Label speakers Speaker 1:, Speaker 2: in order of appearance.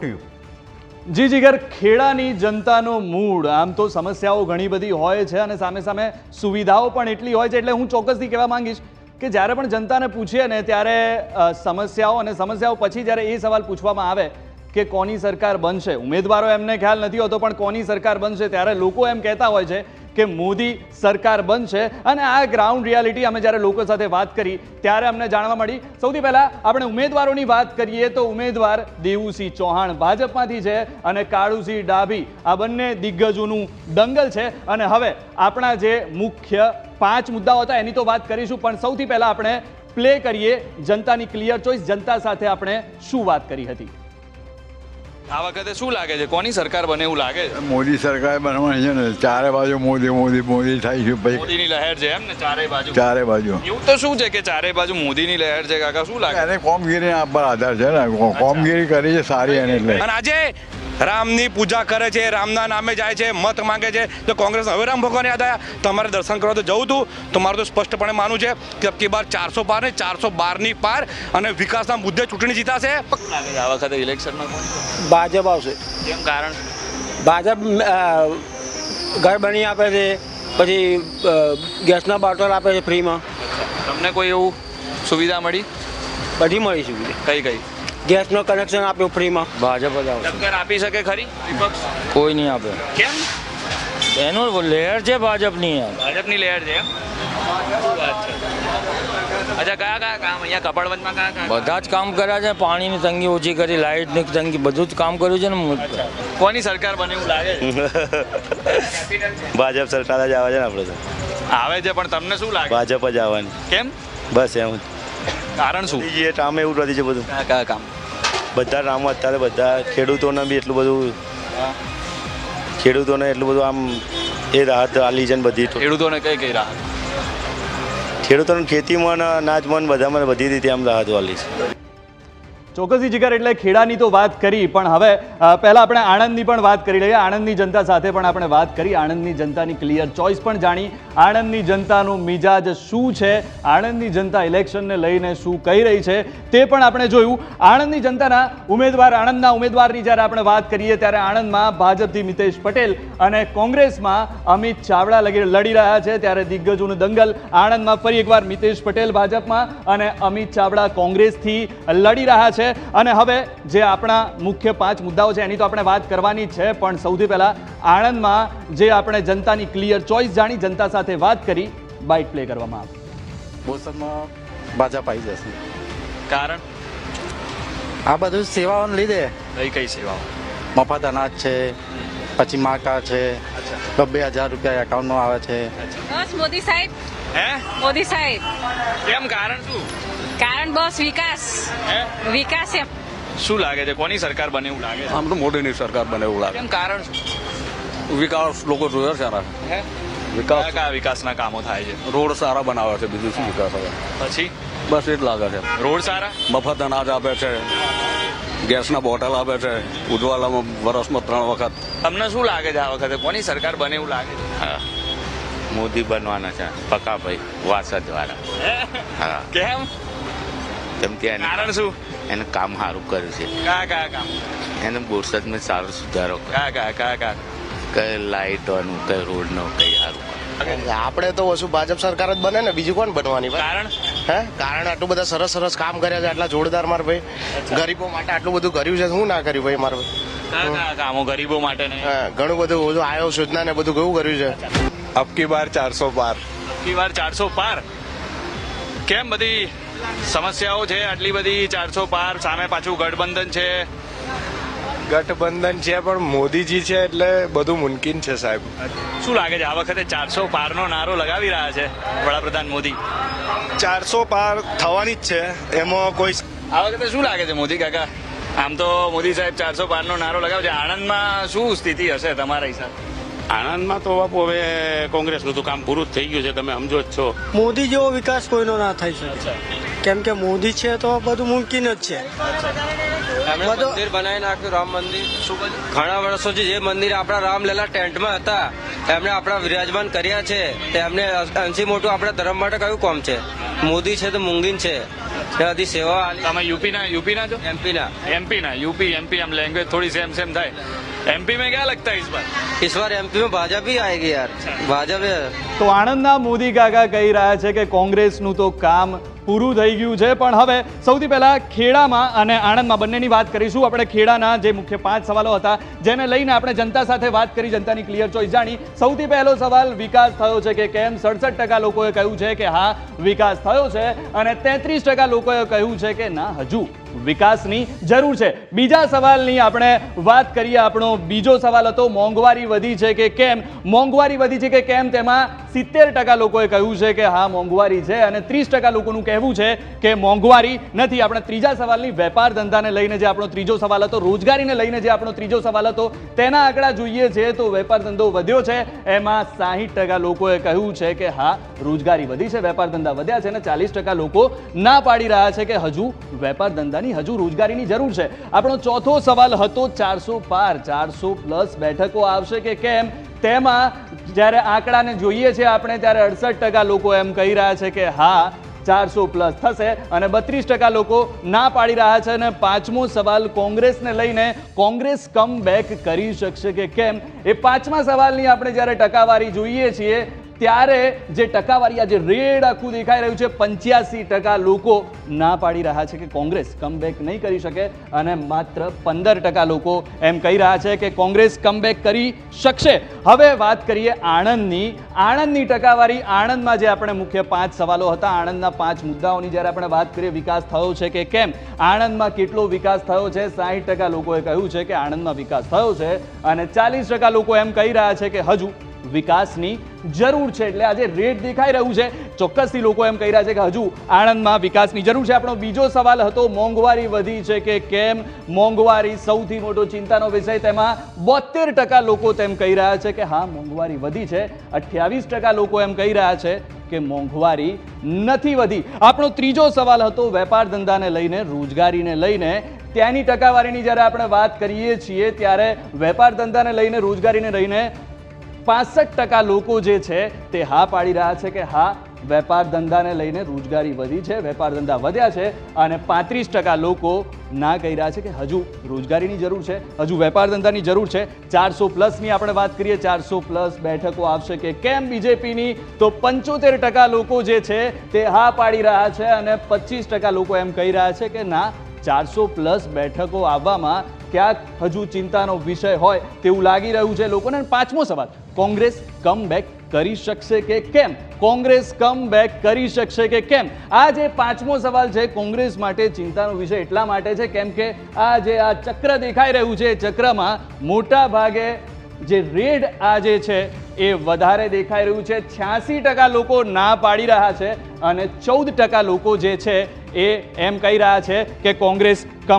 Speaker 1: News.
Speaker 2: જી જીગર, ખેડાની જનતાનો mood આમ તો સમસ્યાઓ ઘણી બધી હોય છે અને સામે સામે સુવિધાઓ પણ એટલી હોય છે, એટલે હું ચોક્કસથી કહેવા માંગીશ કે જ્યારે પણ જનતાને પૂછીએ ને ત્યારે સમસ્યાઓ અને સમસ્યાઓ પછી જ્યારે એ સવાલ પૂછવામાં આવે કે કોની સરકાર બનશે, ઉમેદવારો એમને ખ્યાલ નથી હોતો પણ કોની સરકાર બનશે, ત્યારે લોકો એમ કહેતા હોય છે કે મોદી સરકાર બનશે। અને આ ગ્રાઉન્ડ રિયાલિટી અમે જ્યારે લોકો સાથે વાત કરી ત્યારે અમને જાણવા મળી। સૌથી પહેલા આપણે ઉમેદવારોની વાત કરીએ તો ઉમેદવાર દેવુસિંહ ચૌહાણ ભાજપમાંથી છે અને કાળુસિંહ ડાભી, આ બંને દિગ્ગજોનું દંગલ છે। અને હવે આપણા જે મુખ્ય 5 મુદ્દાઓ હતા એની તો વાત કરીશું, પણ સૌથી પહેલા આપણે પ્લે કરીએ જનતાની ક્લિયર ચોઇસ, જનતા સાથે આપણે શું વાત કરી હતી। આ વખતે શું લાગે છે, કોની સરકાર બને એવું લાગે છે?
Speaker 3: મોદી સરકાર બનવાની છે ને, ચારે બાજુ મોદી મોદી મોદી થાય છે।
Speaker 2: મોદીની લહેર છે એમ ને ચારે બાજુ?
Speaker 3: ચારે બાજુ
Speaker 2: એવું તો શું છે કે ચારે બાજુ મોદીની લહેર છે કાકા, શું લાગે?
Speaker 3: એને કોમગીરી પર આધાર છે ને, કોમગીરી કરી છે સારી એને એટલે।
Speaker 4: અને આજે રામની પૂજા કરે છે, રામના નામે જાય છે, મત માંગે છે, તો કોંગ્રેસ હવે રામ ભગવાન યાદ આવ્યા। તમારે દર્શન કરવા તો જવું હતું, તમારું તો સ્પષ્ટપણે માનવું છે કે અબકી બાર 400 પાર ને 412ની પાર અને વિકાસના મુદ્દે ચૂંટણી જીતાશે।
Speaker 2: લાગે છે આ વખતે ઇલેક્શનમાં
Speaker 5: ભાજપ આવશે।
Speaker 2: કેમ કારણ?
Speaker 5: ભાજપ ઘર બની આપે છે, પછી ગેસના બોટલ આપે છે ફ્રીમાં।
Speaker 2: તમને કોઈ એવું સુવિધા મળી?
Speaker 5: બધી મળી સુવિધા।
Speaker 2: કઈ કઈ?
Speaker 5: ગેસનું કનેક્શન આપ્યું ફ્રીમાં। ભાજપ જ આવશે।
Speaker 2: ટક્કર આપી શકે ખરી વિપક્ષ?
Speaker 5: કોઈ નહીં આપે।
Speaker 2: કેમ?
Speaker 5: એનું લહેર છે ભાજપની।
Speaker 2: ભાજપની લહેર છે એમ? શું વાત છે? અચ્છા, કયા કયા કામ અહીંયા કપડવંજમાં કયા
Speaker 5: બધા જ કામ કર્યા છે, પાણીની તંગી ઓછી કરી, લાઇટની તંગી, બધું જ કામ કર્યું છે ને।
Speaker 2: કોની સરકાર બને એવું લાગે છે?
Speaker 6: ભાજપ સરકાર જ આવે છે ને, આપણે તો
Speaker 2: આવે છે, પણ તમને શું લાગે?
Speaker 6: ભાજપ જ આવવાની।
Speaker 2: કેમ?
Speaker 6: બસ એમ
Speaker 2: કારણ શું?
Speaker 6: જે કામ એવું નથી છે બધું,
Speaker 2: કયા કયા કામ?
Speaker 6: બધા કામો અત્યારે બધા ખેડૂતોને બી એટલું બધું, ખેડૂતોને એટલું બધું આમ એ રાહત આલી છે ને બધી।
Speaker 2: ખેડૂતોને કઈ કઈ રાહત?
Speaker 6: ખેડૂતોને ખેતીમાં અનાજમાં બધામાં બધી રીતે આમ રાહત આલી છે।
Speaker 2: ચોક્કસથી જીગર, એટલે ખેડાની તો વાત કરી, પણ હવે પહેલા આપણે આણંદની પણ વાત કરી લઈએ। આણંદની જનતા સાથે પણ આપણે વાત કરી, આણંદની જનતાની ક્લિયર ચોઇસ પણ જાણી, આણંદની જનતાનું મિજાજ શું છે, આણંદની જનતા ઇલેક્શનને લઈને શું કહી રહી છે તે પણ આપણે જોયું। આણંદની જનતાના ઉમેદવાર, આણંદના ઉમેદવારની જ્યારે આપણે વાત કરીએ ત્યારે આણંદમાં ભાજપથી મિતેશ પટેલ અને કોંગ્રેસમાં અમિત ચાવડા લડી રહ્યા છે, ત્યારે દિગ્ગજોનું દંગલ આણંદમાં ફરી એકવાર મિતેશ પટેલ ભાજપમાં અને અમિત ચાવડા કોંગ્રેસથી લડી રહ્યા છે। અને હવે જે આપણા મુખ્ય 5 મુદ્દાઓ છે એની તો આપણે વાત કરવાની છે, પણ સૌથી પહેલા આણંદમાં જે આપણે જનતાની ક્લિયર ચોઇસ જાણી, જનતા સાથે વાત કરી, બાઇટ પ્લે કરવામાં આવી।
Speaker 7: બોસદમાં ભાજપ આવી જશે।
Speaker 2: કારણ?
Speaker 7: આ બધું સેવાઓને લીધે।
Speaker 2: કઈ કઈ સેવાઓ?
Speaker 7: મફત અનાજ છે, પછી મા કાર્ડ છે, 2,000 રૂપિયા એકાઉન્ટમાં આવે છે।
Speaker 8: બસ મોદી સાહેબ।
Speaker 2: હે?
Speaker 8: મોદી સાહેબ।
Speaker 2: કેમ? કારણ શું?
Speaker 8: કારણ બસ વિકાસ। વિકાસ એમ।
Speaker 2: શું લાગે છે, કોની સરકાર બને એવું લાગે છે?
Speaker 4: આમ તો મોદીની સરકાર બને એવું લાગે।
Speaker 2: કેમ? કારણ શું?
Speaker 4: વિકાસ લોકો જોયા સારા,
Speaker 2: હે?
Speaker 4: વિકાસ
Speaker 2: કયા વિકાસના કામો થાય છે?
Speaker 4: રોડ સારા બનાવે છે, બીજું શું વિકાસ હવે?
Speaker 2: પછી
Speaker 4: બસ એ જ લાગે છે।
Speaker 2: રોડ સારા,
Speaker 4: મફત અનાજ આપે છે, ગેસના બોટલ આપે છે, ઉજવાલામાં વર્ષમાં 3 વખત।
Speaker 2: તમને શું લાગે છે આ વખતે કોની સરકાર બને એવું લાગે છે?
Speaker 6: મોદી બનવાના છે પક્કા ભાઈ, વાસદ વાળા। હા,
Speaker 2: કેમ?
Speaker 6: કેમ કે
Speaker 2: કારણ શું?
Speaker 6: એને કામ સારું કર્યું છે,
Speaker 2: કયા કયા કામ?
Speaker 6: એને બોરસદમાં સારો સુધારો
Speaker 2: કયા કયા કયા કયા?
Speaker 6: કઈ લાઇટોનું, કઈ રોડનું, કઈ સારું।
Speaker 9: આપણે તો વસ્તુ ભાજપ સરકાર જ બને ને, બીજું કોણ બનવાની?
Speaker 2: કારણ?
Speaker 9: હે? કારણ આટલું બધા સરસ સરસ કામ કર્યા છે, આટલા જોરદાર માર ભાઈ, ગરીબો માટે આટલું બધું કર્યું છે, શું ના કર્યું ભાઈ માર ભાઈ?
Speaker 2: કયા કયા કામો ગરીબો માટે ને?
Speaker 9: ઘણું બધું આયો યોજના ને બધું કેવું કર્યું છે।
Speaker 4: અબકી બાર 400 પાર।
Speaker 2: અબકી બાર 400 પાર? કેમ? બધી સમસ્યાઓ છે આટલી બધી, 400 પાર, સામે પાછું ગઠબંધન છે।
Speaker 10: ગઠબંધન છે પણ મોદીજી છે એટલે બધું મુમકિન છે સાહેબ।
Speaker 2: શું લાગે છે આ વખતે 400 પારનો નારો લગાવી રહ્યા છે વડાપ્રધાન મોદી?
Speaker 10: 400 પાર થવાની જ છે, એમાં કોઈ
Speaker 2: આ વખતે શું લાગે છે મોદી કાકા? આમ તો મોદી સાહેબ 400 પારનો નારો લગાવે છે, આણંદમાં શું સ્થિતિ હશે તમારા હિસાબે?
Speaker 11: આણંદમાં તો બાપુ હવે કોંગ્રેસનું તો કામ પૂરું જ થઈ ગયું છે, તમે સમજો જ છો।
Speaker 5: મોદી જેવો વિકાસ કોઈનો ના થઈ શકે, કેમ કે મોદી છે તો બધું મુમકિન જ છે।
Speaker 12: મંદિર બનાવી નાખ્યું, રામ મંદિર। ઘણા વર્ષોથી જે મંદિર આપણા રામલલા ટેન્ટમાં હતા એમને આપણા વિરાજમાન કર્યા છે, તેમને અંશી મોટું આપણા ધર્મ માટે કયું કોમ છે? મોદી છે તો મુંગીન છે। ત્યાંથી સેવા આલી
Speaker 11: તમે यूपी ना जो
Speaker 12: एमपी ना
Speaker 11: एमपी हम लैंग्वेज थोड़ी सेम था एमपी में क्या लगता है
Speaker 12: इस बार एमपी में भाजपा ही आएगी यार भाजपा
Speaker 2: તો આણંદના મોદી કાકા કહી રહ્યા છે કે કોંગ્રેસનું તો કામ પૂરું થઈ ગયું છે, પણ હવે સૌથી પહેલા ખેડામાં અને આણંદમાં બંનેની વાત કરીશું. આપણે ખેડાના જે મુખ્ય 5 સવાલો હતા જેને લઈને આપણે જનતા સાથે વાત કરી, જનતાની ક્લિયર ચોઇસ જાણી. સૌથી પહેલો સવાલ વિકાસ થયો છે કે કેમ? 67% લોકોએ કહ્યું છે કે હા વિકાસ થયો છે અને 33% લોકોએ કહ્યું છે કે ના હજુ વિકાસની જરૂર છે. બીજા સવાલની આપણે વાત કરીએ. આપણો બીજો સવાલ હતો મોંઘવારી વધી છે કે કેમ? મોંઘવારી વધી છે કે કેમ તેમાં 70% લોકોએ કહ્યું છે કે હા મોંઘવારી છે અને 30% લોકોનું કહેવું છે કે મોંઘવારી નથી. આપણે ત્રીજા સવાલની વેપાર ધંધાને લઈને જે આપણો ત્રીજો સવાલ હતો, રોજગારીને લઈને જે આપણો ત્રીજો સવાલ હતો, તેના આંકડા જોઈએ છે તો વેપાર ધંધો વધ્યો છે. એમાં 60% લોકોએ કહ્યું છે કે હા રોજગારી વધી છે, વેપાર ધંધા વધ્યા છે અને 40% લોકો ના પાડી રહ્યા છે કે હજુ વેપાર ધંધાની હજુ રોજગારીની જરૂર છે. આપણો ચોથો સવાલ હતો 400 પાર, 400+ બેઠકો આવશે કે કેમ? તેમાં જ્યારે આંકડાને જોઈએ છે આપણે ત્યારે 68% લોકો એમ કહી રહ્યા છે કે હા 400+ થશે અને 32% લોકો ના પાડી રહ્યા છે. અને પાંચમો સવાલ કોંગ્રેસને લઈને, કોંગ્રેસ કમબેક કરી શકશે કે કેમ? એ પાંચમા સવાલની આપણે જ્યારે ટકાવારી જોઈએ છીએ ત્યારે જે ટકાવારી આ જે રેડ આખું દેખાઈ રહ્યું છે, 85% લોકો ના પાડી રહ્યા છે કે કોંગ્રેસ કમબેક નહીં કરી શકે અને માત્ર 15% લોકો એમ કહી રહ્યા છે કે કોંગ્રેસ કમબેક કરી શકશે. હવે વાત કરીએ આણંદની ટકાવારી. આણંદમાં જે આપણે મુખ્ય 5 સવાલો હતા, આણંદના 5 મુદ્દાઓની જ્યારે આપણે વાત કરીએ, વિકાસ થયો છે કે કેમ? આણંદમાં કેટલો વિકાસ થયો છે? 60% લોકોએ કહ્યું છે કે આણંદમાં વિકાસ થયો છે અને 40% લોકો એમ કહી રહ્યા છે કે હજુ વિકાસની જરૂર છે. એટલે આજે રેટ દેખાઈ રહ્યું છે, ચોક્કસથી લોકો એમ કહી રહ્યા છે કે હજુ આણંદમાં વિકાસની જરૂર છે. આપણો બીજો સવાલ હતો મોંઘવારી વધી છે કે કેમ? મોંઘવારી સૌથી મોટો ચિંતાનો વિષય. તેમાં 72% લોકો તેમ કહી રહ્યા છે કે હા મોંઘવારી વધી છે. 28% લોકો એમ કહી રહ્યા છે કે મોંઘવારી નથી વધી. આપણો ત્રીજો સવાલ હતો વેપાર ધંધાને લઈને, રોજગારીને લઈને. ત્યાંની ટકાવારીની જ્યારે આપણે વાત કરીએ છીએ ત્યારે વેપાર ધંધાને લઈને, રોજગારીને લઈને 65% લોકો જે છે તે હા પાડી રહ્યા છે કે હા વેપાર ધંધાને લઈને રોજગારી વધી છે, વેપાર ધંધા વધ્યા છે અને 35% લોકો ના કહી રહ્યા છે કે હજુ રોજગારીની જરૂર છે, હજુ વેપાર ધંધાની જરૂર છે. 400+ની આપણે વાત કરીએ, 400+ બેઠકો આવશે કે કેમ બીજેપીની? તો 75% લોકો જે છે તે હા પાડી રહ્યા છે અને 25% લોકો એમ કહી રહ્યા છે કે ના 400+ બેઠકો આવવામાં ક્યાંક હજુ ચિંતાનો વિષય હોય તેવું લાગી રહ્યું છે લોકોને. પાંચમો સવાલ, કોંગ્રેસ કમબેક કરી શકશે કે કેમ? કોંગ્રેસ કમબેક કરી શકશે કે કેમ? આ જે પાંચમો સવાલ છે કોંગ્રેસ માટે ચિંતાનો વિષય એટલા માટે છે કેમ કે આ જે આ ચક્ર દેખાઈ રહ્યું છે, ચક્રમાં મોટા ભાગે જે રેડ આ જે છે એ વધારે દેખાઈ રહ્યું છે. 86% લોકો ના પાડી રહ્યા છે અને 14% લોકો જે છે એ એમ કહી રહ્યા છે કે કોંગ્રેસ